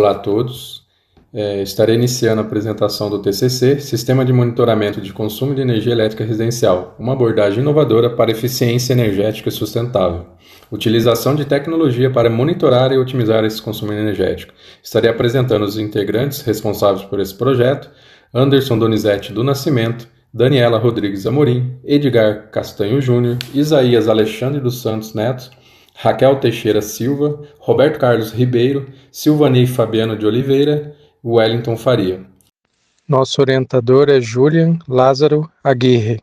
Olá a todos. Estarei iniciando a apresentação do TCC, Sistema de Monitoramento de Consumo de Energia Elétrica Residencial, uma abordagem inovadora para eficiência energética sustentável. Utilização de tecnologia para monitorar e otimizar esse consumo energético. Estarei apresentando os integrantes responsáveis por esse projeto: Anderson Donizete do Nascimento, Daniela Rodrigues Amorim, Edgar Castanho Júnior, Isaías Alexandre dos Santos Neto, Raquel Teixeira Silva, Roberto Carlos Ribeiro, Silvanei Fabiano de Oliveira, Wellington Faria. Nosso orientador é Julian Lázaro Aguirre.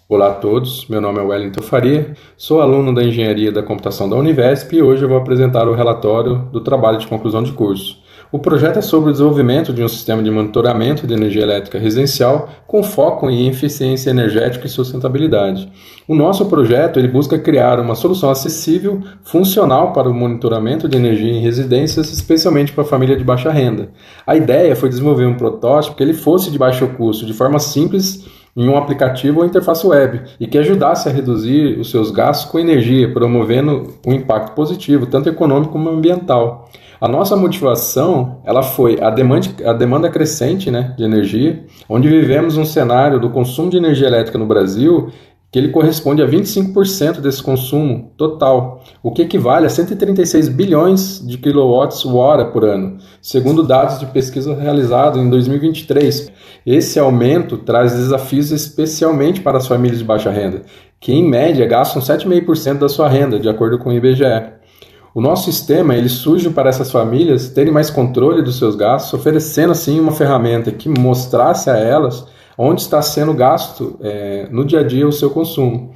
Olá a todos, meu nome é Wellington Faria, sou aluno da Engenharia da Computação da Univesp e hoje eu vou apresentar o relatório do trabalho de conclusão de curso. O projeto é sobre o desenvolvimento de um sistema de monitoramento de energia elétrica residencial com foco em eficiência energética e sustentabilidade. O nosso projeto ele busca criar uma solução acessível, funcional para o monitoramento de energia em residências, especialmente para a família de baixa renda. A ideia foi desenvolver um protótipo que ele fosse de baixo custo, de forma simples, em um aplicativo ou interface web, e que ajudasse a reduzir os seus gastos com energia, promovendo um impacto positivo, tanto econômico como ambiental. A nossa motivação ela foi a demanda crescente, de energia, onde vivemos um cenário do consumo de energia elétrica no Brasil que ele corresponde a 25% desse consumo total, o que equivale a 136 bilhões de kWh por ano, segundo dados de pesquisa realizados em 2023. Esse aumento traz desafios especialmente para as famílias de baixa renda, que em média gastam 7,5% da sua renda, de acordo com o IBGE. O nosso sistema ele surge para essas famílias terem mais controle dos seus gastos, oferecendo assim uma ferramenta que mostrasse a elas onde está sendo gasto no dia a dia o seu consumo.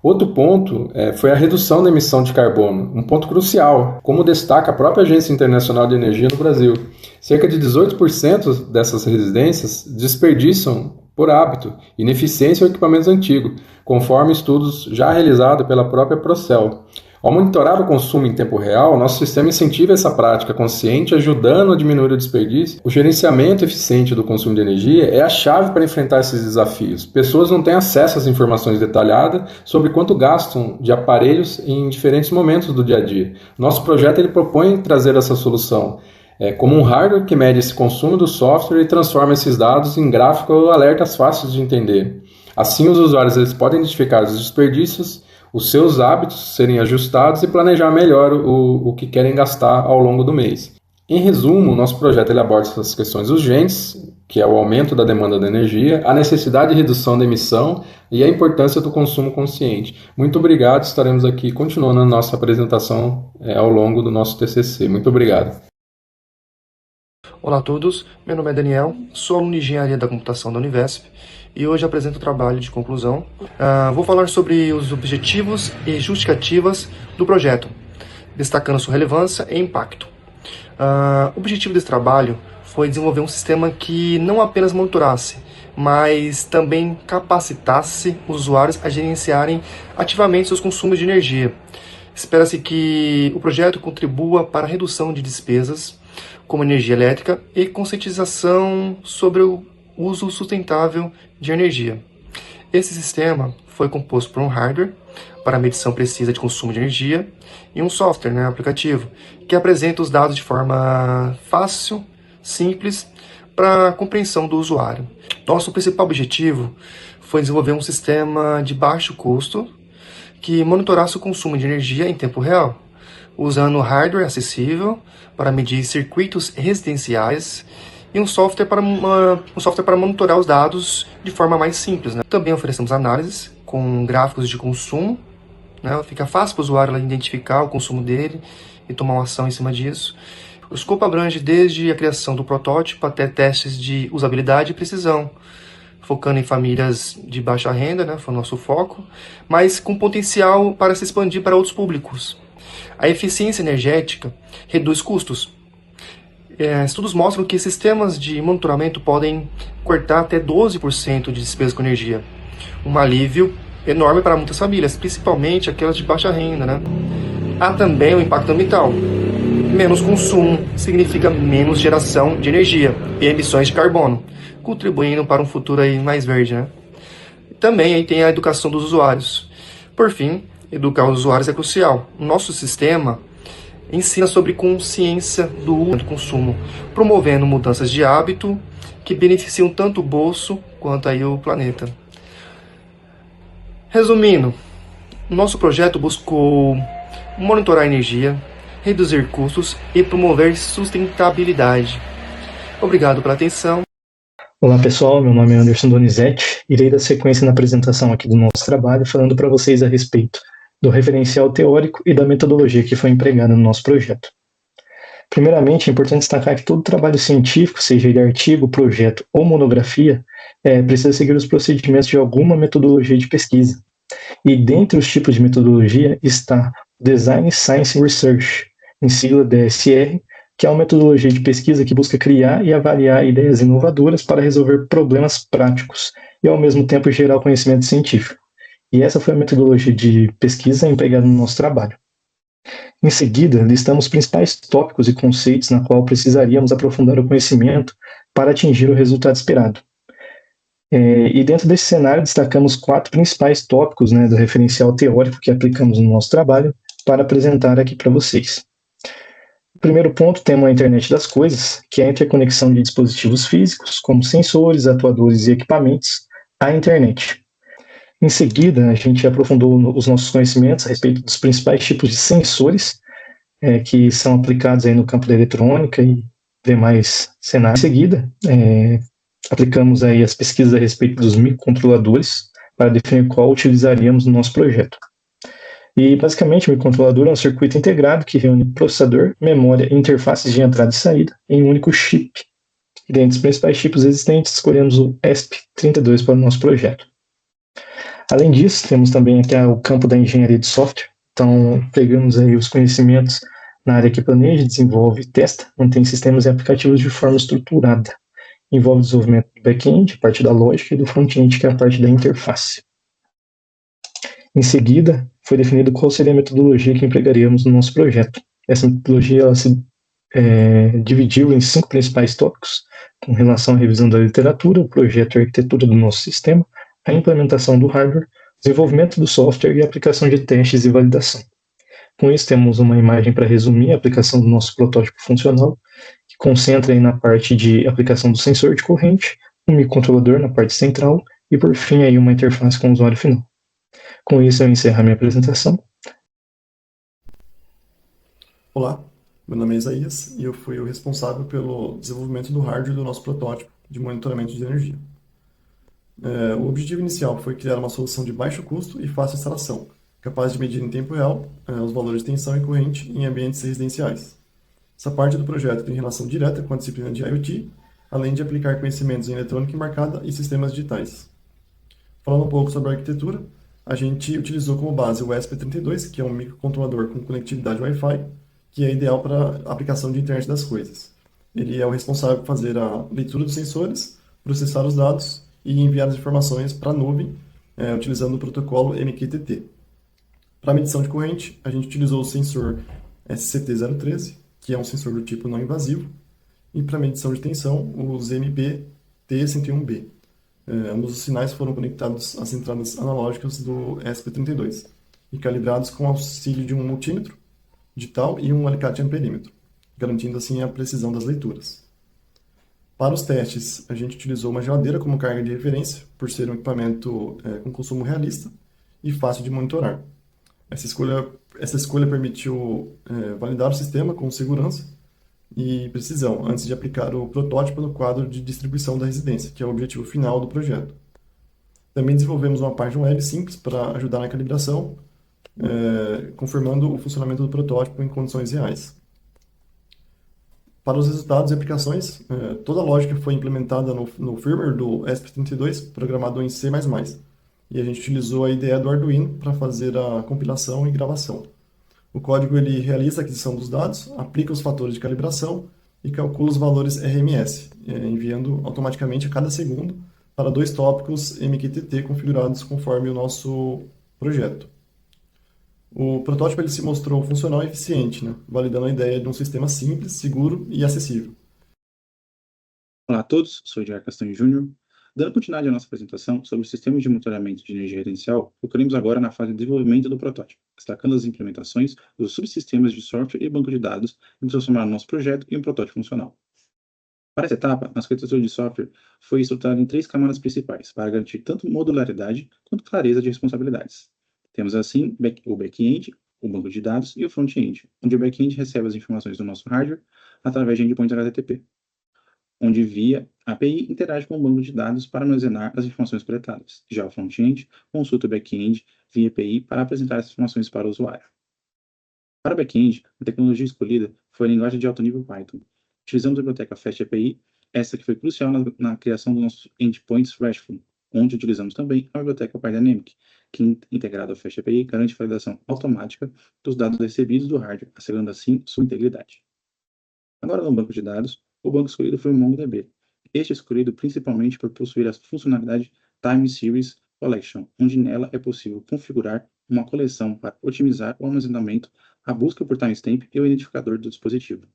Outro ponto foi a redução da emissão de carbono, um ponto crucial, como destaca a própria Agência Internacional de Energia no Brasil. Cerca de 18% dessas residências desperdiçam por hábito, ineficiência ou equipamentos antigos, conforme estudos já realizados pela própria Procel. Ao monitorar o consumo em tempo real, nosso sistema incentiva essa prática consciente, ajudando a diminuir o desperdício. O gerenciamento eficiente do consumo de energia é a chave para enfrentar esses desafios. Pessoas não têm acesso às informações detalhadas sobre quanto gastam de aparelhos em diferentes momentos do dia a dia. Nosso projeto ele propõe trazer essa solução como um hardware que mede esse consumo do software e transforma esses dados em gráficos ou alertas fáceis de entender. Assim, os usuários eles podem identificar os desperdícios, os seus hábitos serem ajustados e planejar melhor o que querem gastar ao longo do mês. Em resumo, o nosso projeto ele aborda essas questões urgentes, que é o aumento da demanda da energia, a necessidade de redução da emissão e a importância do consumo consciente. Muito obrigado, estaremos aqui continuando a nossa apresentação ao longo do nosso TCC. Muito obrigado. Olá a todos, meu nome é Daniel, sou aluno de Engenharia da Computação da Univesp e hoje apresento o trabalho de conclusão. Vou falar sobre os objetivos e justificativas do projeto, destacando sua relevância e impacto. O objetivo desse trabalho foi desenvolver um sistema que não apenas monitorasse, mas também capacitasse os usuários a gerenciarem ativamente seus consumos de energia. Espera-se que o projeto contribua para a redução de despesas, como energia elétrica, e conscientização sobre o uso sustentável de energia. Esse sistema foi composto por um hardware para medição precisa de consumo de energia e um software, aplicativo, que apresenta os dados de forma fácil, simples, para a compreensão do usuário. Nosso principal objetivo foi desenvolver um sistema de baixo custo que monitorasse o consumo de energia em tempo real, usando hardware acessível para medir circuitos residenciais e um software para monitorar os dados de forma mais simples. Também oferecemos análises com gráficos de consumo, fica fácil para o usuário identificar o consumo dele e tomar uma ação em cima disso. O escopo abrange desde a criação do protótipo até testes de usabilidade e precisão, focando em famílias de baixa renda, foi o nosso foco, mas com potencial para se expandir para outros públicos. A eficiência energética reduz custos. Estudos mostram que sistemas de monitoramento podem cortar até 12% de despesas com energia. Um alívio enorme para muitas famílias, principalmente aquelas de baixa renda. Há também o impacto ambiental. Menos consumo significa menos geração de energia e emissões de carbono, contribuindo para um futuro mais verde. Também aí tem a educação dos usuários. Por fim, educar os usuários é crucial. O nosso sistema ensina sobre consciência do uso e do consumo, promovendo mudanças de hábito que beneficiam tanto o bolso quanto aí o planeta. Resumindo, nosso projeto buscou monitorar a energia, reduzir custos e promover sustentabilidade. Obrigado pela atenção. Olá pessoal, meu nome é Anderson Donizete. Irei dar sequência na apresentação aqui do nosso trabalho, falando para vocês a respeito do referencial teórico e da metodologia que foi empregada no nosso projeto. Primeiramente, é importante destacar que todo trabalho científico, seja ele artigo, projeto ou monografia, precisa seguir os procedimentos de alguma metodologia de pesquisa. E dentre os tipos de metodologia está o Design Science Research, em sigla DSR, que é uma metodologia de pesquisa que busca criar e avaliar ideias inovadoras para resolver problemas práticos e, ao mesmo tempo, gerar conhecimento científico. E essa foi a metodologia de pesquisa empregada no nosso trabalho. Em seguida, listamos os principais tópicos e conceitos na qual precisaríamos aprofundar o conhecimento para atingir o resultado esperado. E dentro desse cenário, destacamos 4 principais tópicos, do referencial teórico que aplicamos no nosso trabalho para apresentar aqui para vocês. O primeiro ponto, temos a internet das coisas, que é a interconexão de dispositivos físicos, como sensores, atuadores e equipamentos, à internet. Em seguida, a gente aprofundou os nossos conhecimentos a respeito dos principais tipos de sensores que são aplicados aí no campo da eletrônica e demais cenários. Em seguida, aplicamos aí as pesquisas a respeito dos microcontroladores para definir qual utilizaríamos no nosso projeto. E, basicamente, o microcontrolador é um circuito integrado que reúne processador, memória e interfaces de entrada e saída em um único chip. E dentre os principais chips existentes, escolhemos o ESP32 para o nosso projeto. Além disso, temos também aqui o campo da engenharia de software. Então, pegamos aí os conhecimentos na área que planeja, desenvolve e testa, mantém sistemas e aplicativos de forma estruturada. Envolve o desenvolvimento do back-end, a parte da lógica, e do front-end, que é a parte da interface. Em seguida, foi definido qual seria a metodologia que empregaríamos no nosse projeto. Essa metodologia ela se dividiu em 5 principais tópicos, com relação à revisão da literatura, o projeto e a arquitetura do nosso sistema, a implementação do hardware, desenvolvimento do software e a aplicação de testes e validação. Com isso, temos uma imagem para resumir a aplicação do nosso protótipo funcional, que concentra aí na parte de aplicação do sensor de corrente, um microcontrolador na parte central e, por fim, aí uma interface com o usuário final. Com isso, eu encerro a minha apresentação. Olá, meu nome é Isaías e eu fui o responsável pelo desenvolvimento do hardware do nosso protótipo de monitoramento de energia. O objetivo inicial foi criar uma solução de baixo custo e fácil instalação, capaz de medir em tempo real os valores de tensão e corrente em ambientes residenciais. Essa parte do projeto tem relação direta com a disciplina de IoT, além de aplicar conhecimentos em eletrônica embarcada e sistemas digitais. Falando um pouco sobre a arquitetura, a gente utilizou como base o ESP32, que é um microcontrolador com conectividade Wi-Fi, que é ideal para a aplicação de internet das coisas. Ele é o responsável por fazer a leitura dos sensores, processar os dados e enviar as informações para a nuvem, utilizando o protocolo MQTT. Para a medição de corrente, a gente utilizou o sensor SCT-013, que é um sensor do tipo não invasivo, e para a medição de tensão, os MPT-101B. Ambos os sinais foram conectados às entradas analógicas do ESP32 e calibrados com auxílio de um multímetro digital e um alicate amperímetro, garantindo assim a precisão das leituras. Para os testes, a gente utilizou uma geladeira como carga de referência, por ser um equipamento com consumo realista e fácil de monitorar. Essa escolha permitiu validar o sistema com segurança e precisão, antes de aplicar o protótipo no quadro de distribuição da residência, que é o objetivo final do projeto. Também desenvolvemos uma página web simples para ajudar na calibração, confirmando o funcionamento do protótipo em condições reais. Para os resultados e aplicações, toda a lógica foi implementada no firmware do ESP32, programado em C++, e a gente utilizou a IDE do Arduino para fazer a compilação e gravação. O código ele realiza a aquisição dos dados, aplica os fatores de calibração e calcula os valores RMS, enviando automaticamente a cada segundo para 2 tópicos MQTT configurados conforme o nosso projeto. O protótipo ele se mostrou funcional e eficiente, validando a ideia de um sistema simples, seguro e acessível. Olá a todos, sou o Jair Castanho Júnior. Dando continuidade à nossa apresentação sobre o sistema de monitoramento de energia residencial, focaremos agora na fase de desenvolvimento do protótipo, destacando as implementações dos subsistemas de software e banco de dados em transformar o nosso projeto em um protótipo funcional. Para essa etapa, nossa arquitetura de software foi estruturada em 3 camadas principais, para garantir tanto modularidade quanto clareza de responsabilidades. Temos assim o back-end, o banco de dados e o front-end, onde o back-end recebe as informações do nosso hardware através de endpoints HTTP, onde via API interage com o banco de dados para armazenar as informações coletadas. Já o front-end consulta o back-end via API para apresentar as informações para o usuário. Para o back-end, a tecnologia escolhida foi a linguagem de alto nível Python. Utilizamos a biblioteca FastAPI, essa que foi crucial na criação dos nossos endpoints RESTful, onde utilizamos também a biblioteca PyDynamic, que, integrada ao FastAPI, garante validação automática dos dados recebidos do hardware, assegurando assim sua integridade. Agora, no banco de dados, o banco escolhido foi o MongoDB. Este é escolhido principalmente por possuir a funcionalidade Time Series Collection, onde nela é possível configurar uma coleção para otimizar o armazenamento, a busca por timestamp e o identificador do dispositivo.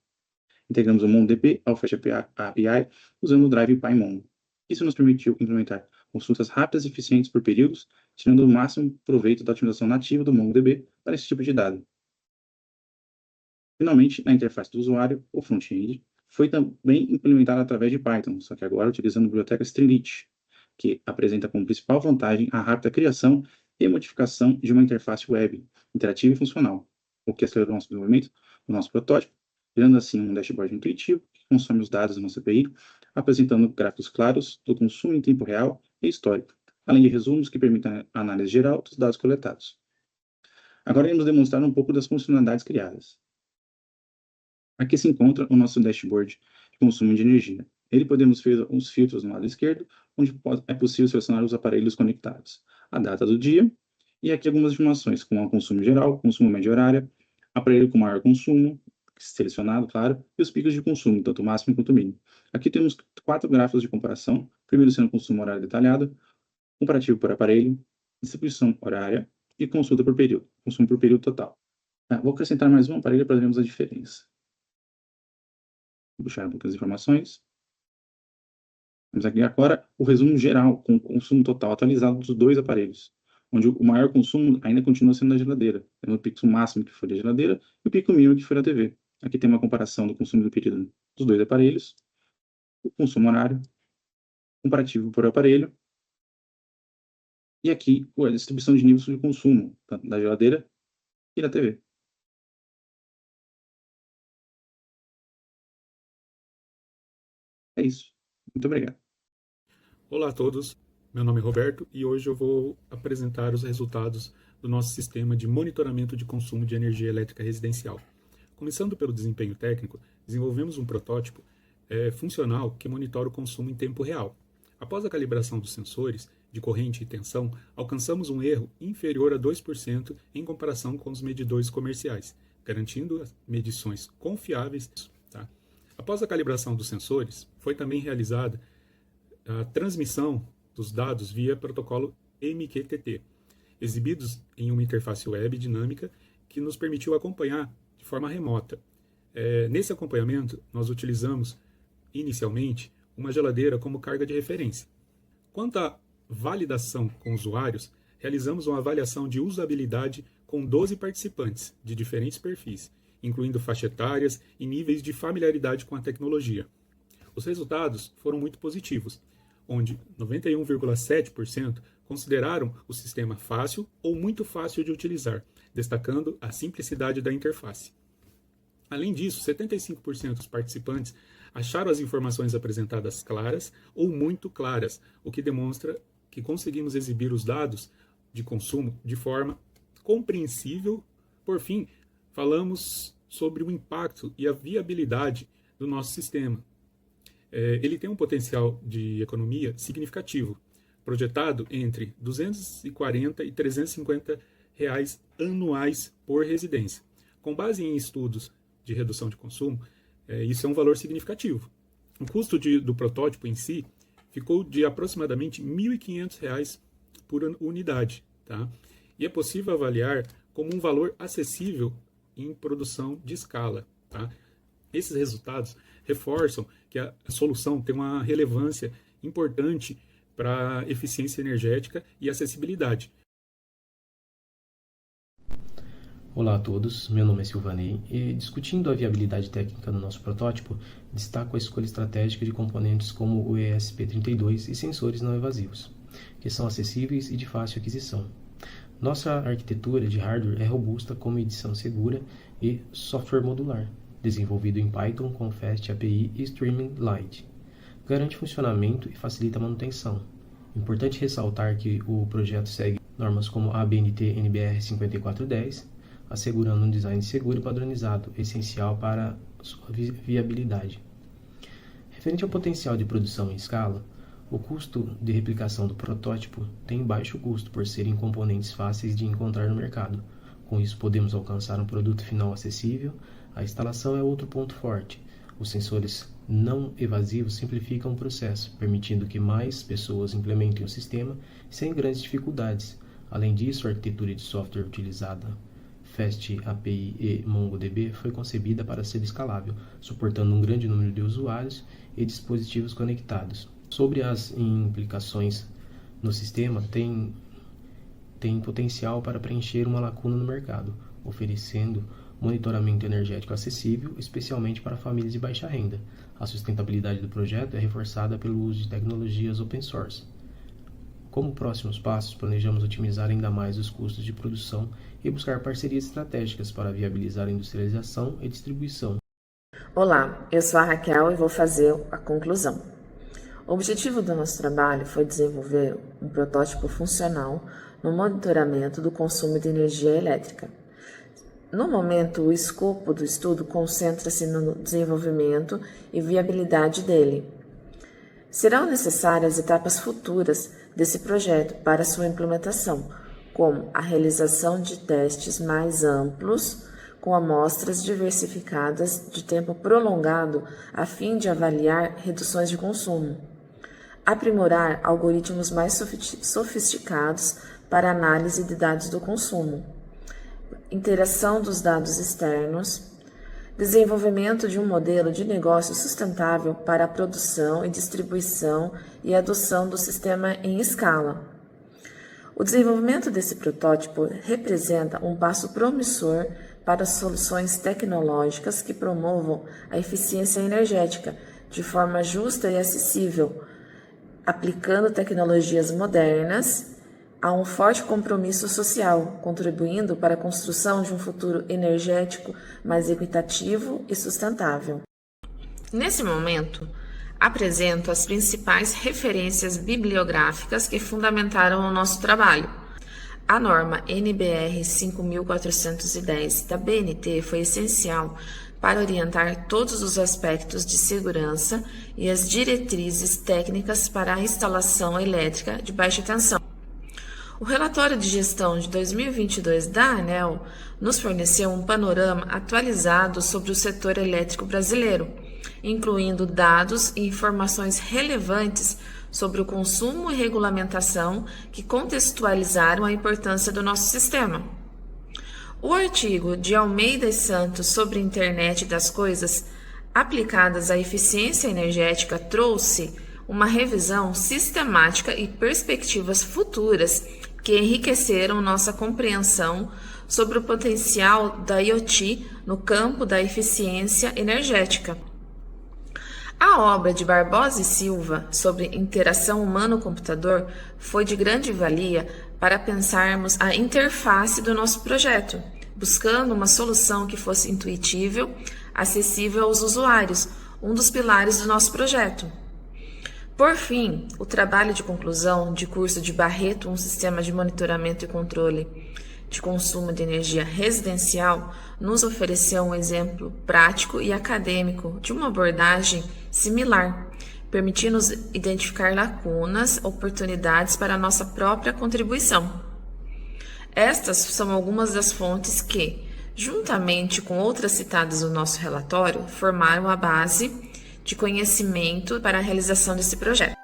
Integramos o MongoDB ao FastAPI usando o drive PyMongo. Isso nos permitiu implementar consultas rápidas e eficientes por períodos, tirando o máximo proveito da otimização nativa do MongoDB para esse tipo de dado. Finalmente, na interface do usuário, o front-end foi também implementado através de Python, só que agora utilizando a biblioteca Streamlit, que apresenta como principal vantagem a rápida criação e modificação de uma interface web, interativa e funcional, o que acelerou o nosso desenvolvimento do nosso protótipo, gerando assim um dashboard intuitivo que consome os dados da nossa API, apresentando gráficos claros do consumo em tempo real e histórico, além de resumos que permitem a análise geral dos dados coletados. Agora iremos demonstrar um pouco das funcionalidades criadas. Aqui se encontra o nosso dashboard de consumo de energia. Nele podemos ver uns filtros no lado esquerdo, onde é possível selecionar os aparelhos conectados, a data do dia, e aqui algumas informações, como o consumo geral, consumo médio horário, aparelho com maior consumo, selecionado, claro, e os picos de consumo, tanto máximo quanto mínimo. Aqui temos 4 gráficos de comparação, primeiro sendo consumo horário detalhado, comparativo por aparelho, distribuição horária e consulta por período, consumo por período total. Vou acrescentar mais um aparelho para vermos a diferença. Vou puxar um pouco as informações. Temos aqui agora o resumo geral, com o consumo total atualizado dos 2 aparelhos, onde o maior consumo ainda continua sendo da geladeira, tendo o pico máximo que foi da geladeira e o pico mínimo que foi da TV. Aqui tem uma comparação do consumo do período dos 2 aparelhos, o consumo horário, comparativo por aparelho, e aqui a distribuição de níveis de consumo, tanto da geladeira e da TV. É isso. Muito obrigado. Olá a todos, meu nome é Roberto e hoje eu vou apresentar os resultados do nosso sistema de monitoramento de consumo de energia elétrica residencial. Começando pelo desempenho técnico, desenvolvemos um protótipo funcional que monitora o consumo em tempo real. Após a calibração dos sensores de corrente e tensão, alcançamos um erro inferior a 2% em comparação com os medidores comerciais, garantindo medições confiáveis. Tá? Após a calibração dos sensores, foi também realizada a transmissão dos dados via protocolo MQTT, exibidos em uma interface web dinâmica que nos permitiu acompanhar de forma remota. Nesse acompanhamento, nós utilizamos, inicialmente, uma geladeira como carga de referência. Quanto à validação com usuários, realizamos uma avaliação de usabilidade com 12 participantes de diferentes perfis, incluindo faixa etárias e níveis de familiaridade com a tecnologia. Os resultados foram muito positivos, onde 91,7% consideraram o sistema fácil ou muito fácil de utilizar, destacando a simplicidade da interface. Além disso, 75% dos participantes acharam as informações apresentadas claras ou muito claras, o que demonstra que conseguimos exibir os dados de consumo de forma compreensível. Por fim, falamos sobre o impacto e a viabilidade do nosso sistema. Ele tem um potencial de economia significativo, projetado entre R$ 240 e R$ 350 anuais por residência. Com base em estudos de redução de consumo, isso é um valor significativo. O custo do protótipo em si ficou de aproximadamente R$ 1.500 por unidade. Tá? E é possível avaliar como um valor acessível em produção de escala. Tá? Esses resultados reforçam que a solução tem uma relevância importante para eficiência energética e acessibilidade. Olá a todos, meu nome é Silvanei e, discutindo a viabilidade técnica do nosso protótipo, destaco a escolha estratégica de componentes como o ESP32 e sensores não evasivos, que são acessíveis e de fácil aquisição. Nossa arquitetura de hardware é robusta como edição segura e software modular, desenvolvido em Python com Fast API e Streaming Lite. Garante funcionamento e facilita a manutenção. Importante ressaltar que o projeto segue normas como a ABNT NBR 5410, assegurando um design seguro e padronizado, essencial para sua viabilidade. Referente ao potencial de produção em escala, o custo de replicação do protótipo tem baixo custo por serem componentes fáceis de encontrar no mercado. Com isso, podemos alcançar um produto final acessível. A instalação é outro ponto forte. Os sensores não evasivos simplificam o processo, permitindo que mais pessoas implementem o sistema sem grandes dificuldades. Além disso, a arquitetura de software utilizada, Fast API e MongoDB, foi concebida para ser escalável, suportando um grande número de usuários e dispositivos conectados. Sobre as implicações no sistema, tem potencial para preencher uma lacuna no mercado, oferecendo monitoramento energético acessível, especialmente para famílias de baixa renda. A sustentabilidade do projeto é reforçada pelo uso de tecnologias open source. Como próximos passos, planejamos otimizar ainda mais os custos de produção e buscar parcerias estratégicas para viabilizar a industrialização e distribuição. Olá, eu sou a Raquel e vou fazer a conclusão. O objetivo do nosso trabalho foi desenvolver um protótipo funcional no monitoramento do consumo de energia elétrica. No momento, o escopo do estudo concentra-se no desenvolvimento e viabilidade dele. Serão necessárias etapas futuras desse projeto para sua implementação, como a realização de testes mais amplos com amostras diversificadas de tempo prolongado a fim de avaliar reduções de consumo, aprimorar algoritmos mais sofisticados para análise de dados do consumo, interação dos dados externos, desenvolvimento de um modelo de negócio sustentável para a produção e distribuição e adoção do sistema em escala. O desenvolvimento desse protótipo representa um passo promissor para soluções tecnológicas que promovam a eficiência energética de forma justa e acessível, aplicando tecnologias modernas. Há um forte compromisso social, contribuindo para a construção de um futuro energético mais equitativo e sustentável. Nesse momento, apresento as principais referências bibliográficas que fundamentaram o nosso trabalho. A norma NBR 5410 da BNT foi essencial para orientar todos os aspectos de segurança e as diretrizes técnicas para a instalação elétrica de baixa tensão. O relatório de gestão de 2022 da ANEEL nos forneceu um panorama atualizado sobre o setor elétrico brasileiro, incluindo dados e informações relevantes sobre o consumo e regulamentação que contextualizaram a importância do nosso sistema. O artigo de Almeida e Santos sobre a Internet das Coisas aplicadas à eficiência energética trouxe uma revisão sistemática e perspectivas futuras que enriqueceram nossa compreensão sobre o potencial da IoT no campo da eficiência energética. A obra de Barbosa e Silva sobre interação humano-computador foi de grande valia para pensarmos a interface do nosso projeto, buscando uma solução que fosse intuitível, acessível aos usuários, um dos pilares do nosso projeto. Por fim, o trabalho de conclusão de curso de Barreto, um sistema de monitoramento e controle de consumo de energia residencial, nos ofereceu um exemplo prático e acadêmico de uma abordagem similar, permitindo-nos identificar lacunas, oportunidades para a nossa própria contribuição. Estas são algumas das fontes que, juntamente com outras citadas no nosso relatório, formaram a base de conhecimento para a realização desse projeto.